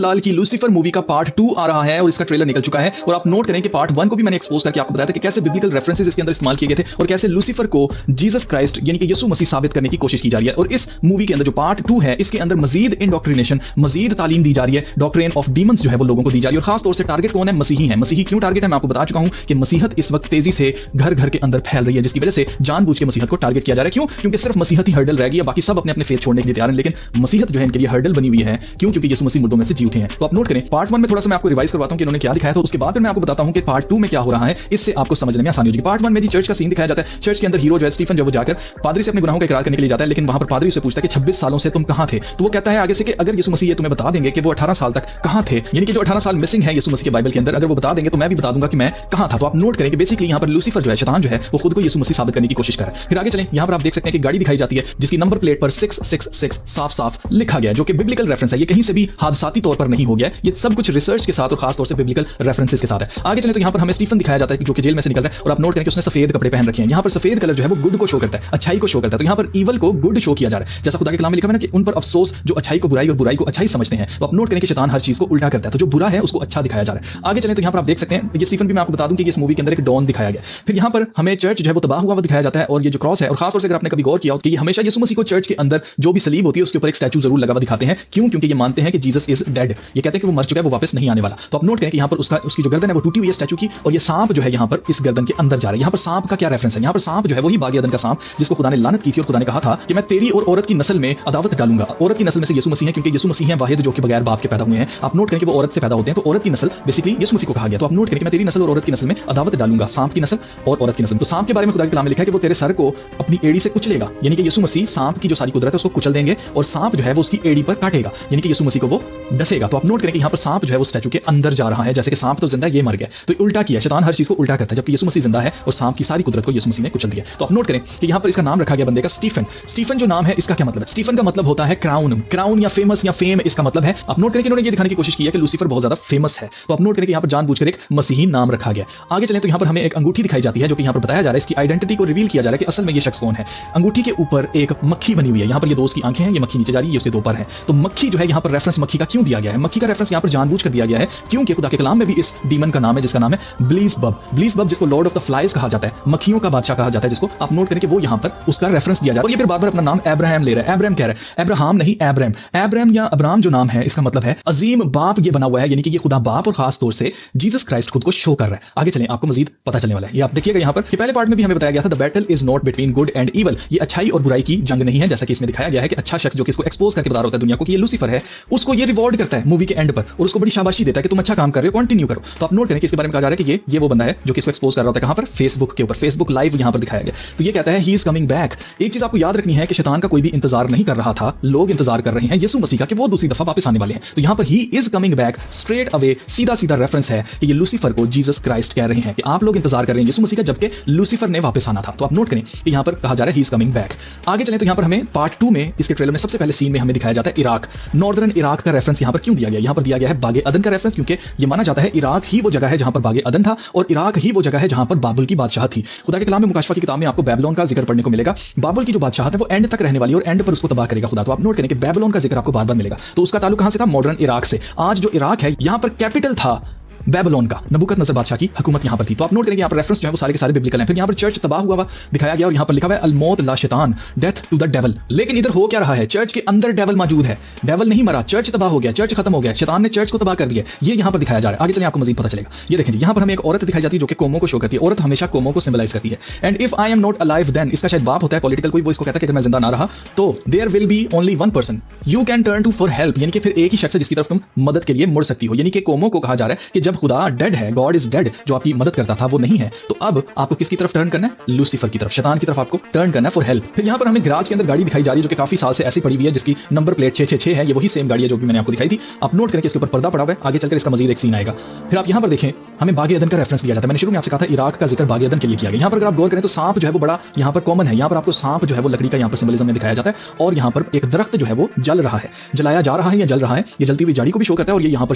लाल की Lucifer movie का part 2 आ रहा है और इसका ट्रेलर निकल चुका है। और आप नोट करें कि पार्ट 1 को भी मैंने एक्सपोज करके आपको बताया था कि कैसे बिब्लिकल रेफरेंसेस इसके अंदर इस्तेमाल किए गए थे और कैसे लूसीफर को जीसस क्राइस्ट यानी कि यीशु मसीह साबित करने की कोशिश की जा रही है। और इस मूवी के अंदर जो पार्ट 2 है इसके अंदर मजीद इंडोक्ट्रिनेशन, मजीद तालीम दी जा रही है, डॉक्ट्रिन ऑफ डीमंस जो है वो लोगों को दी जा रही है। और खास तौर से टारगेट कौन है? मसीही है। मसीही क्यों टारगेट है मैं आपको बता चुका हूं कि मसीहत इस वक्त तेजी से घर घर के अंदर फैल रही है, जिसकी वजह से जानबूझ के मसीहत को टारगेट किया जा रहा है। क्यों? क्योंकि सिर्फ मसीहत ही हर्डल रह गई है, बाकी सब अपने अपने फेथ छोड़ने के लिए तैयार हैं, लेकिन मसीहत जो है इनके लिए हर्डल बनी हुई है। क्यों? क्योंकि यीशु मसीह मुर्दों में से जी उठे हैं। तो आप नोट करें, पार्ट 1 में थोड़ा सा मैं आपको रिवाइज करवाता हूं कि इन्होंने क्या दिखाया था, उसके बाद फिर मैं आपको बताता हूं कि पार्ट 2 में क्या हो रहा है, इससे आपको समझने में आसानी होगी। पार्ट 1 में जी चर्च का सीन दिखाया जाता है। चर्च के अंदर हीरो जो है स्टीफन जो वो जाकर पादरी से अपने गुनाहों का इकरार करने के लिए जाता है, लेकिन वहां पर पादरी से पूछता है कि 26 सालों से तुम कहां थे? तो वो कहता है आगे से कि अगर यीशु मसीह ये तुम्हें बता देंगे कि वो 18 साल तक कहां थे, यानी कि जो 18 साल मिसिंग है यीशु मसीह के बाइबल के अंदर, अगर वो बता देंगे तो मैं भी बता दूंगा कि मैं कहां था। तो आप नोट करें कि बेसिकली यहां पर लूसीफर जो है, शैतान जो है, वो खुद को यीशु मसीह साबित करने की कोशिश कर रहा है। फिर आगे चलें, यहां पर आप देख सकते हैं कि गाड़ी दिखाई जाती है जिसकी नंबर प्लेट पर 666 साफ-साफ लिखा गया है, जो कि बिब्लिकल रेफरेंस है। ये कहीं से भी हादसाती तौर पर नहीं हो गया है, ये सब कुछ रिसर्च के साथ और खास तौर से बिब्लिकल रेफरेंसेस के साथ है। आगे चलें तो यहां पर हमें स्टीफन दिखाया जाता है जो कि जेल में से निकल रहा है और आप नोट करें कि उसने सफेद कपड़े पहन रखे हैं। यहां पर सफेद कलर जो है वो गुड को शो करता है, अच्छाई को शो करता है। तो यहां पर ईवल को गुड शो किया जा रहा है, जैसा खुदा के कलाम में लिखा है ना कि उन पर अफसोस जो अच्छाई को बुराई और बुराई को अच्छाई समझते हैं। तो आप नोट करें कि शैतान हर चीज को उल्टा करता है, तो जो बुरा है उसको अच्छा दिखाया जा रहा है। आगे चलें तो यहां पर आप देख सकते हैं ये स्टीफन भी मैं आपको बता दूं कि इस मूवी के अंदर एक डॉन दिखाया गया। फिर यहां पर हमें चर्च जो है वो तबाह हुआ दिखाया जाता है और ये जो क्रॉस है, और खास तौर से अगर आपने कभी गौर किया हो कि हमेशा यीशु मसीह को चर्च के अंदर जो भी सलीब होती है उसके ऊपर एक स्टैचू जरूर लगा हुआ दिखाते हैं। क्यों? क्योंकि ये मानते हैं कि जीसस इज डेड, ये कहते हैं कि वो मर चुका है, वो वापस नहीं आने वाला। तो आप नोट करें कि यहां पर उसकी जो गर्दन है वो टूटी हुई है स्टैचू की, और ये सांप जो है यहां पर इस गर्दन के अंदर जा रहा है। यहां पर सांप का क्या रेफरेंस है? यहां पर सांप जो है वही बागे अदन का सांप जिसको खुदा ने लानत की थी और खुदा ने कहा था कि मैं तेरी और औरत की नस्ल में अदावत डालूंगा। औरत की नस्ल में से यीशु मसीह है, क्योंकि यीशु मसीह है वाहिद जो कि बगैर बाप के पैदा हुए हैं। आप नोट करें कि वो औरत से पैदा होते हैं, तो औरत की नस्ल बेसिकली यीशु मसीह को कहा गया। तो आप नोट करें कि मैं तेरी नस्ल और औरत की नस्ल में अदावत डालूंगा, सांप की नस्ल और औरत की नस्ल। तो सांप के बारे में खुदा के कलाम में लिखा है कि वो तेरे सर को अपनी एड़ी से कुचलेगा, यानी कि यीशु मसीह सांप की जो सारी कुदरत है उसको कुचल देंगे और सांप जो है वो उसकी एड़ी पर काटेगा, यानी कि यीशु मसीह को वो डसेगा। तो आप नोट करें कि यहाँ पर सांप जो है वो स्टैचू के अंदर जा रहा है, जैसे कि सांप तो जिंदा है, ये मर गया। तो उल्टा किया, शैतान हर चीज को उल्टा करता है, जबकि यीशु मसीह जिंदा है और सांप की सारी कुदरत को यीशु मसीह ने कुचल दिया। तो आप नोट करें कि यहाँ पर इसका नाम रखा गया बंदे का स्टीफन। स्टीफन जो नाम है इसका क्या मतलब है? स्टीफन का मतलब होता है क्राउन, क्राउन या फेमस या फेम इसका मतलब है। आप नोट करें कि इन्होंने ये दिखाने की कोशिश की है कि लूसीफर बहुत ज्यादा फेमस है। तो आप नोट करें कि यहाँ पर जानबूझकर एक मसीही नाम रखा गया। आगे चलें तो यहाँ पर हमें एक अंगूठी दिखाई जाती है जो कि यहाँ पर बताया जा रहा है, इसकी आइडेंटिटी को रिवील किया जा रहा है कि असल में ये शख्स कौन है। अंगूठी के ऊपर एक मक्खी बनी हुई है, यहाँ पर ये दो उसकी आंखें हैं, ये मक्खी नीचे जा रही है, ये उसके दो पर है। तो मक्खी जो है यहाँ पर रेफरेंस मक्खी का क्यों दिया गया है? मक्खी का रेफरेंस यहाँ पर जानबूझकर दिया गया है क्योंकि खुदा के कलाम में भी इस डीमन का नाम है जिसका नाम है ब्लीसबब। ब्लीसबब जिसको लॉर्ड ऑफ द फ्लाइज कहा जाता है, मक्खियों का बादशाह कहा जाता है, जिसको आप नोट करें कि वो यहाँ पर उसका रेफरेंस दिया जा रहा है। और ये फिर बार-बार अपना नाम अब्राहम ले रहा है, अब्राहम कह रहा है, अब्राहम नहीं अब्राहम। अब्राहम या अब्राम जो नाम है इसका मतलब है अजीम बाप, ये बना हुआ है, यानी कि ये खुदा बाप और खास तौर से जीसस क्राइस्ट खुद को शो कर रहा है। आगे चलें, आपको मजीद पता चलने वाला है। ये आप देखिएगा यहाँ पर कि पहले पार्ट में भी हमें बताया गया था the battle is not between good and evil, ये अच्छाई और बुराई की जंग नहीं है, जैसा कि इसमें दिखाया गया है कि अच्छा शख्स जो कि इसको एक्सपोज करके बता रहा होता है दुनिया को कि ये लूसीफर है, उसको ये रिवॉर्ड करता है मूवी के एंड पर और उसको बड़ी शाबाशी देता है कि तुम अच्छा काम कर रहे हो, कंटिन्यू करो। तो आप नोट करें कि इसके बारे में कहा जा रहा है कि ये वो बंदा है जो कि इसको एक्सपोज कर रहा होता है कहां पर? फेसबुक के ऊपर, फेसबुक लाइव यहां पर दिखाया गया। तो ये कहता है ही इज कमिंग बैक। एक चीज आपको याद रखनी है कि शैतान का कोई भी इंतजार नहीं कर रहा था, लोग इंतजार कर रहे हैं यीशु मसीह का कि वो दूसरी दफा वापस आने वाले हैं। तो यहां पर he is coming back straight away, सीधा सीधा रेफरेंस है कि ये लूसीफर को जीसस क्राइस्ट कह रहे हैं कि आप लोग इंतजार कर रहे हैं यीशु मसीह का, जबकि लूसीफर ने वापस आना था। तो आप नोट करें कि यहां पर कहा जा रहा है ही इज कमिंग बैक। आगे चलें तो यहां पर हमें पार्ट 2 में इसके ट्रेलर में सबसे पहले सीन में हमें दिखाया जाता है इराक, नॉर्दर्न इराक का रेफरेंस यहां पर क्यों दिया गया? यहां पर दिया गया है बागे अदन का रेफरेंस, क्योंकि ये माना जाता है इराक ही वो जगह है जहां पर बागे अदन था और इराक ही वो जगह है जहां पर बाबुल की बादशाह थी। खुदा के कलाम में मुकाशफा की किताब में आपको बेबीलोन का जिक्र पढ़ने को मिलेगा। बाबुल की जो बादशाह है वो एंड तक रहने वाली और एंड पर उसको तबाह करेगा खुदा। तो आप नोट करें कि बेबीलोन का जिक्र आपको बार-बार मिलेगा। तो उसका ताल्लुक कहां से था? मॉडर्न इराक से। आज जो इराक है यहां पर कैपिटल था बेबीलोन का, नबूकदनेस्सर बादशाह की हुकूमत यहां पर थी। तो आप नोट करेंगे यहाँ पर रेफरेंस जो है वो सारे के सारे बिब्लिकल हैं। फिर यहाँ पर चर्च तबाह हुआ दिखाया गया और यहाँ पर लिखा हुआ है अलमौत ला शैतान, डेथ टू द डेविल। लेकिन इधर हो क्या रहा है? चर्च के अंदर डेविल मौजूद है, डेविल नहीं मरा, चर्च तबाह हो गया, चर्च खत्म हो गया, शैतान ने चर्च को तबाह कर दिया। ये यहाँ पर दिखाया जा रहा है। आगे चलिए आपको मजीद पता चलेगा। ये देखें यहाँ पर हमें एक औरत दिखाई जाती है जो कि कोमों को शो करती है। औरत हमेशा कोमों को सिंबलाइज करती है। And if I am not alive then, इसका शायद बाप होता है पॉलिटिकल कोई, वो इसको कहता है कि अगर मैं जिंदा ना रहा तो there will be only one person you can turn to for help, यानी कि फिर एक ही शख्स है जिसकी तरफ तुम मदद के लिए मुड़ सकती हो। यानी कि कोमों को कहा जा रहा है कि जब खुदा डेड है, गॉड इज डेड, जो आपकी मदद करता था वो नहीं है, तो अब आपको किसकी तरफ टर्न करना है? लूसीफर की तरफ, शैतान की तरफ आपको टर्न करना है फॉर हेल्प। फिर यहाँ पर हमें गैराज के अंदर गाड़ी दिखाई जा रही है जो कि काफी साल से ऐसी पड़ी हुई है, जिसकी नंबर प्लेट 666 है। ये वही सेम गाड़ी है जो भी मैंने आपको दिखाई थी। आप नोट करें कि इसके ऊपर पर्दा पड़ा हुआ है, आगे चलकर इसका मजीद एक सीन आएगा। फिर आप यहाँ पर देखें हमें बागे अदन का रेफरेंस दिया जाता है। मैंने शुरू में आपसे कहा था इराक का जिक्र बागे अदन के लिए किया गया। यहाँ पर अगर आप गौर करें तो सांप जो है वो बड़ा यहाँ पर कॉमन है। यहाँ पर आपको सांप जो है वो लकड़ी का यहाँ पर सिंबलिज्म में दिखाया जाता है और यहाँ पर एक दरख्त जो है वो जल रहा है, जलाया जा रहा है या जल रहा है। ये जलती हुई झाड़ी को भी शो करता है और ये यहाँ पर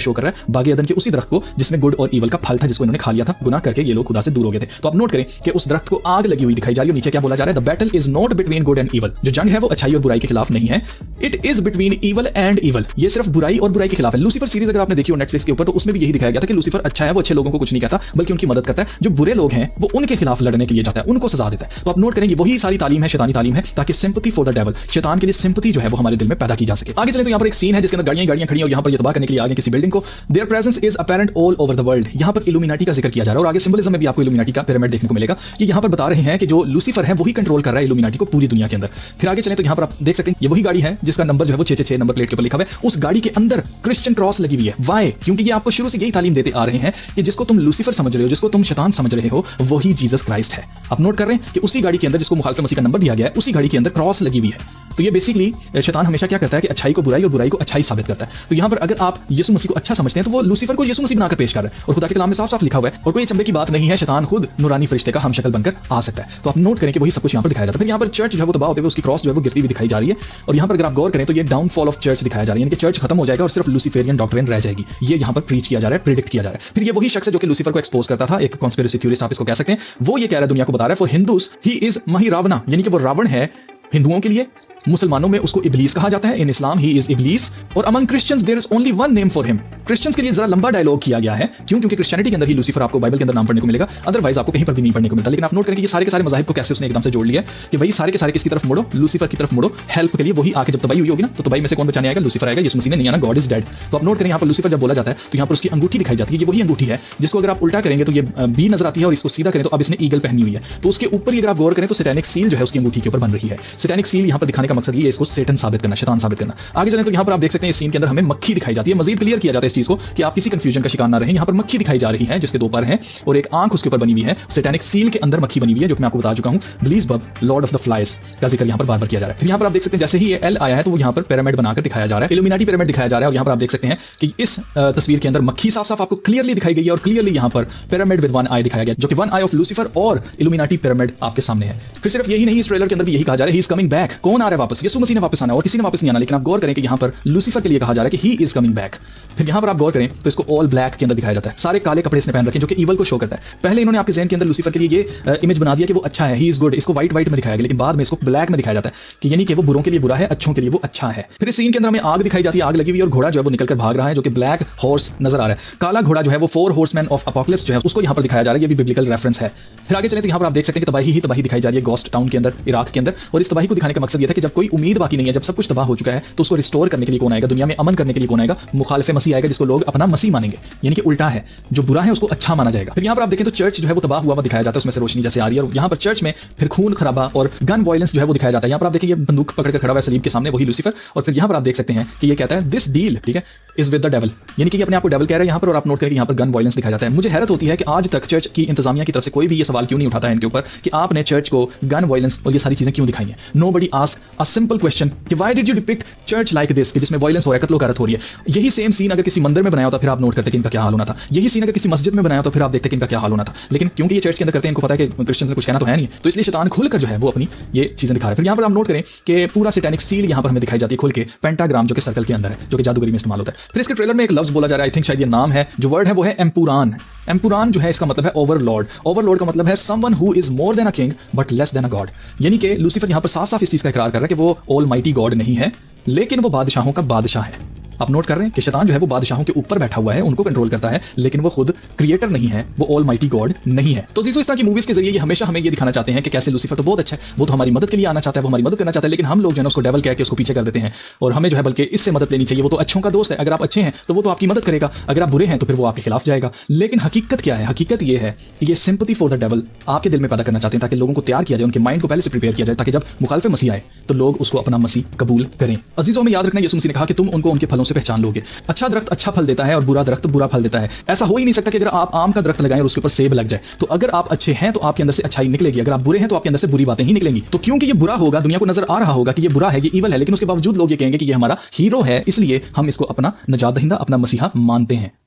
शो कर रहा है बागे अदन के उसी दरख्त को जिस जिसमें गुड और ईवल का फल था जिसको इन्होंने खा लिया था, गुनाह करके ये लोग खुदा से दूर हो गए थे। तो आप नोट करें कि उस दरख्त को आग लगी हुई दिखाई जा रही है। नीचे क्या बोला जा रहा है, the battle is not between good and evil, जो जंग है वो अच्छाई और बुराई के खिलाफ नहीं है, it is between evil and evil, ये सिर्फ बुराई और बुराई के खिलाफ है। लूसीफर सीरीज अगर आपने देखी हो नेटफ्लिक्स के ऊपर, तो उसमें भी यही दिखाया गया था कि लूसीफर अच्छा है, वो अच्छे लोगों को कुछ नहीं कहता बल्कि उनकी मदद करता है। जो बुरे लोग हैं वो उनके खिलाफ लड़ने के लिए जाता है, उनको सजा देता है। तो आप नोट करेंगे वही सारी तालीम है, शैतानी तालीम है, ताकि सिंपैथी फॉर द डेविल, शैतान के लिए सिंपैथी जो है वो हमारे दिल में पैदा की जा सके। आगे चलें तो यहाँ पर एक सीन है जिसके अंदर गाड़ियां खड़ी और यहाँ पर ये तबाह करने के लिए आगे किसी बिल्डिंग को। There presence is apparent all over the world. यहाँ पर इल्यूमिनाटी का जिक्र किया जा रहा है और आगे सिंबलिज्म में भी आपको इल्यूमिनाटी का पिरामिड देखने को मिलेगा कि यहाँ पर बता रहे हैं कि जो लूसीफर है वही कंट्रोल कर रहा है इल्यूमिनाटी को पूरी दुनिया के अंदर। फिर आगे चलें तो यहाँ पर आप देख सकते हैं ये वही गाड़ी है जिसका नंबर जो है वो 666 नंबर प्लेट के ऊपर लिखा हुआ है। उस गाड़ी के अंदर क्रिश्चियन क्रॉस लगी हुई है। वाई? क्योंकि ये आपको शुरू से यही तालीम देते आ रहे हैं कि जिसको तुम लूसीफर समझ रहे हो, जिसको तुम शैतान समझ रहे हो, वही जीसस क्राइस्ट है। आप नोट कर रहे हैं कि उसी गाड़ी के अंदर जिसको मुखालिफ मसीह का नंबर दिया गया है, उसी गाड़ी के अंदर क्रॉस लगी हुई है। तो ये बेसिकली शैतान हमेशा क्या करता है कि अच्छाई को बुराई और बुराई को अच्छाई साबित करता है। तो यहाँ पर अगर आप यीशु मसीह को अच्छा समझते हैं तो वो लूसीफर को यीशु मसीह बनाकर पेश कर रहे हैं और खुदा के कलाम में साफ साफ लिखा हुआ है और कोई चंबे की बात नहीं है, शैतान खुद नूरानी फरिश्ते का हमशक्ल बनकर आ सकता है। तो आप नोट करें कि वही सब कुछ यहाँ पर दिखाया जाता है। फिर यहाँ पर चर्च जो है वो तबाह होते हुए उसकी क्रॉस जो है वो गिरती हुई दिखाई जा रही है और यहाँ पर अगर आप गौर करें तो ये डाउनफॉल ऑफ चर्च दिखाया जा रही है, यानी कि चर्च खत्म हो जाएगा और सिर्फ लूसीफेरियन डॉक्ट्रिन रह जाएगी। ये यहाँ पर प्रीच किया जा रहा है, प्रेडिक्ट किया जा रहा है। फिर ये वही शख्स है जो कि लूसीफर को एक्सपोज करता था, एक कॉन्स्पिरेसी थ्योरिस्ट आप इसको कह सकते हैं। वो ये कह रहा है, दुनिया को बता रहा है, फॉर हिंदूज ही इज महिरावना, यानी कि वो रावण है हिंदुओं के लिए। मुसलमानों में उसको इब्लीस कहा जाता है, इन इस्लाम ही इज इब्लीस। और among Christians there is only one name for him. Christians के लिए जरा लंबा डायलॉग किया गया है, क्यों? क्योंकि क्रिश्चियनिटी के अंदर ही लूसीफर आपको बाइबल के अंदर नाम पढ़ने को मिलेगा, अदरवाइज आपको कहीं पर भी नहीं पढ़ने को मिलता। लेकिन आप नोट करें कि ये सारे के सारे मज़ाहिब को कैसे उसने एकदम से जोड़ लिया कि भाई सारे के सारे किसकी तरफ मुड़ो, लूसीफर की तरफ मुड़ो हेल्प के लिए। वही आके जब तबाही हुई होगी ना तो तबाही में से कौन बचाने आएगा? लूसीफर आएगा। यीशु मसीह ने नहीं आना, गॉड इज डेड। तो आप नोट करें यहाँ पर लूसीफर जब बोला जाता है तो यहाँ पर उसकी अंगूठी दिखाई जाती है। ये वही अंगूठी है जिसको अगर आप उल्टा करेंगे तो ये बी नजर आती है और इसको सीधा करें तो अब इसने ईगल पहनी हुई है। तो उसके ऊपर अगर आप गौर करें तो सैटेनिक सील जो है उसकी अंगूठी के ऊपर बन रही है। सैटेनिक सील यहाँ पर दिखाने का मकसद ये इसको सेटन साबित करना, शैतान साबित करना। आगे चलें तो यहाँ पर आप देख सकते हैं इस सीन के अंदर हमें मक्खी दिखाई जाती है। मजीद क्लियर किया जाता है इस चीज को कि आप किसी कंफ्यूजन का शिकार ना रहें। यहाँ पर मक्खी दिखाई जा रही है जिसके दो पर हैं और एक आंख उसके ऊपर बनी हुई है। सैटेनिक सील के अंदर मक्खी बनी हुई है जो कि मैं आपको बता चुका हूँ, बेलीज़बब लॉर्ड ऑफ द फ्लाइज का जिक्र यहाँ पर बार बार किया जा रहा है। फिर यहाँ पर आप देख सकते हैं जैसे ही ये एल आया है तो वो यहाँ पर पिरामिड बनाकर दिखाया जा रहा है, इल्यूमिनाटी पिरामिड दिखाया जा रहा है। और यहाँ पर आप देख सकते हैं कि इस तस्वीर के अंदर मक्खी साफ साफ आपको क्लियरली दिखाई गई है और क्लियरली यहाँ पर पिरामिड विद वन आई दिखाया गया जो कि वन आई ऑफ लूसीफर और इल्यूमिनाटी पिरामिड आपके सामने है। फिर सिर्फ यही नहीं, इस ट्रेलर के अंदर भी यही कहा जा रहा है, ही इज कमिंग बैक। कौन आ रहा है वापस? यीशु मसीह ने वापस आना और किसी ने वापस नहीं आना। लेकिन आप गौर करें कि यहाँ पर लूसीफर के लिए कहा जा रहा है कि ही इज कमिंग बैक। फिर यहाँ पर आप गौर करें तो इसको ऑल ब्लैक के अंदर दिखाया जाता है, सारे काले कपड़े इसने पहन रखे जो कि ईवल को शो करता है। पहले इन्होंने आपके ज़हन के अंदर लूसीफर के लिए ये इमेज बना दिया कि वो अच्छा है, ही इज गुड, इसको व्हाइट में दिखाया गया, लेकिन बाद में इसको ब्लैक में दिखाया जाता है कि यानी कि वो बुरों के लिए बुरा है, अच्छों के लिए वो अच्छा है। फिर इस सीन के अंदर हमें आग दिखाई जाती है, आग लगी हुई और घोड़ा जो है वो निकलकर भाग रहा है जो कि ब्लैक हॉर्स नजर आ रहा है। काला घोड़ा जो है वो फोर हॉर्समैन ऑफ अपोकलिप्स जो है उसको यहाँ पर दिखाया जा रहा है, ये भी बिब्लिकल रेफरेंस है। फिर आगे चले तो यहाँ पर आप देख सकते हैं कि तबाही ही तबाही दिखाई जा रही है गोस्ट टाउन के अंदर, इराक के अंदर। और इस तबाही को दिखाने का मकसद ये था कि जब कोई उम्मीद बाकी नहीं है, जब सब कुछ तबाह हो चुका है, तो उसको रिस्टोर करने के लिए कौन आएगा? दुनिया में अमन करने के लिए कौन आएगा? मुखालिफ मसीह आएगा जिसको लोग अपना मसीह मानेंगे, यानी कि उल्टा है, जो बुरा है उसको अच्छा माना जाएगा। फिर यहाँ पर आप देखें तो चर्च जो है वो तबाह हुआ दिखाया जाता है, उसमें से रोशनी जैसे आ रही है और यहाँ पर चर्च में फिर खून खराबा और गन वायलेंस जो है वो दिखाया जाता है। यहाँ पर आप देखिए ये बंदूक पकड़कर खड़ा हुआ है सलीब के सामने, वही लूसीफर। और फिर यहाँ पर आप देख सकते हैं कि ये कहता है दिस डील, ठीक है, इज विद द डेविल, यानी कि अपने आप को डेविल कह रहा है यहाँ पर। और आप नोट करें यहाँ पर गन वायलेंस दिखाया जाता है। मुझे हैरत होती है कि आज तक चर्च की इंतजामिया की तरफ से कोई भी ये सवाल क्यों नहीं उठाता है इनके ऊपर कि आपने चर्च को गन वायलेंस और ये सारी चीजें क्यों दिखाई हैं। Nobody ask a simple question कि why did you depict church like this, कि जिसमें वायलेंस हो रहा है, कत्लो गारत हो रही है। यही सेम सीन अगर किसी मंदिर में बनाया होता फिर आप नोट करते कि इनका क्या हाल होना था। यही सीन अगर किसी मस्जिद में बनाया तो फिर आप देखते कि इनका क्या हाल होना था। लेकिन क्योंकि ये चर्च के अंदर करते हैं, इनको पता है कि क्रिश्चियंस ने कुछ कहना तो है नहीं, तो इसलिए शैतान खुलकर जो है वो अपनी ये चीजें दिखा रहे हैं। फिर यहाँ पर आप नोट करें कि पूरा सैटेनिक सील यहाँ पर हमें दिखाई जाती है खुल के, पेंटाग्राम जो कि सर्कल के अंदर है, जो कि जादूगरी में इस्तेमाल होता है। फिर इसके ट्रेलर में एक लफ्ज बोला जा रहा है, आई थिंक शायद ये नाम है, जो वर्ड है वो है एम्पुरान। एम्पुरान जो है इसका मतलब है ओवरलॉर्ड। ओवरलॉर्ड का मतलब है someone who is more than a king but less than a God, यानी कि लूसीफर यहाँ पर साफ साफ इस चीज का इकरार कर रहा है कि वो ऑल माइटी गॉड नहीं है, लेकिन वो बादशाहों का बादशाह है। आप नोट कर रहे हैं कि शैतान जो है वो बादशाहों के ऊपर बैठा हुआ है, उनको कंट्रोल करता है, लेकिन वो खुद क्रिएटर नहीं है, वो ऑल माइटी गॉड नहीं है। तो इस तरह की मूवीज के जरिए ये हमेशा हमें ये दिखाना चाहते हैं कि कैसे लूसीफर तो बहुत अच्छा है, वो तो हमारी मदद के लिए आना चाहता है, वो हमारी मदद करना चाहता है, लेकिन हम लोग जो है उसको डेविल कह के उसको पीछे कर देते हैं और हमें जो है बल्कि इससे मदद लेनी चाहिए। वो तो अच्छों का दोस्त है, अगर आप अच्छे हैं तो वो तो आपकी मदद करेगा, अगर आप बुरे हैं तो फिर वो आपके खिलाफ जाएगा। लेकिन हकीकत क्या है? हकीकत ये है कि ये सिंपैथी फॉर द डेविल आपके दिल में पैदा करना चाहते हैं ताकि लोगों को तैयार किया जाए, उनके माइंड को पहले से प्रिपेयर किया जाए, ताकि जब मुखालिफ मसीह आए तो लोग उसको अपना मसीह कबूल करें। अजीजों में याद रखना, यीशु मसीह ने कहा कि तुम उनको उनके फलों से पहचान लोगे। अच्छा दरख्त अच्छा फल देता है और बुरा दरख्त बुरा फल देता है। ऐसा हो ही नहीं सकता कि अगर आप आम का दरख्त लगाएं और उसके ऊपर सेब लग जाए। तो अगर आप अच्छे हैं तो आपके अंदर से अच्छाई निकलेगी, अगर आप बुरे हैं तो आपके अंदर से बुरी बातें ही निकलेंगी। तो क्योंकि ये बुरा होगा, दुनिया को नजर आ रहा होगा कि ये बुरा है, ये ईवल है, लेकिन उसके बावजूद लोग ये कहेंगे कि ये हमारा हीरो है, इसलिए हम इसको अपना नजात दहिंदा, अपना मसीहा मानते हैं।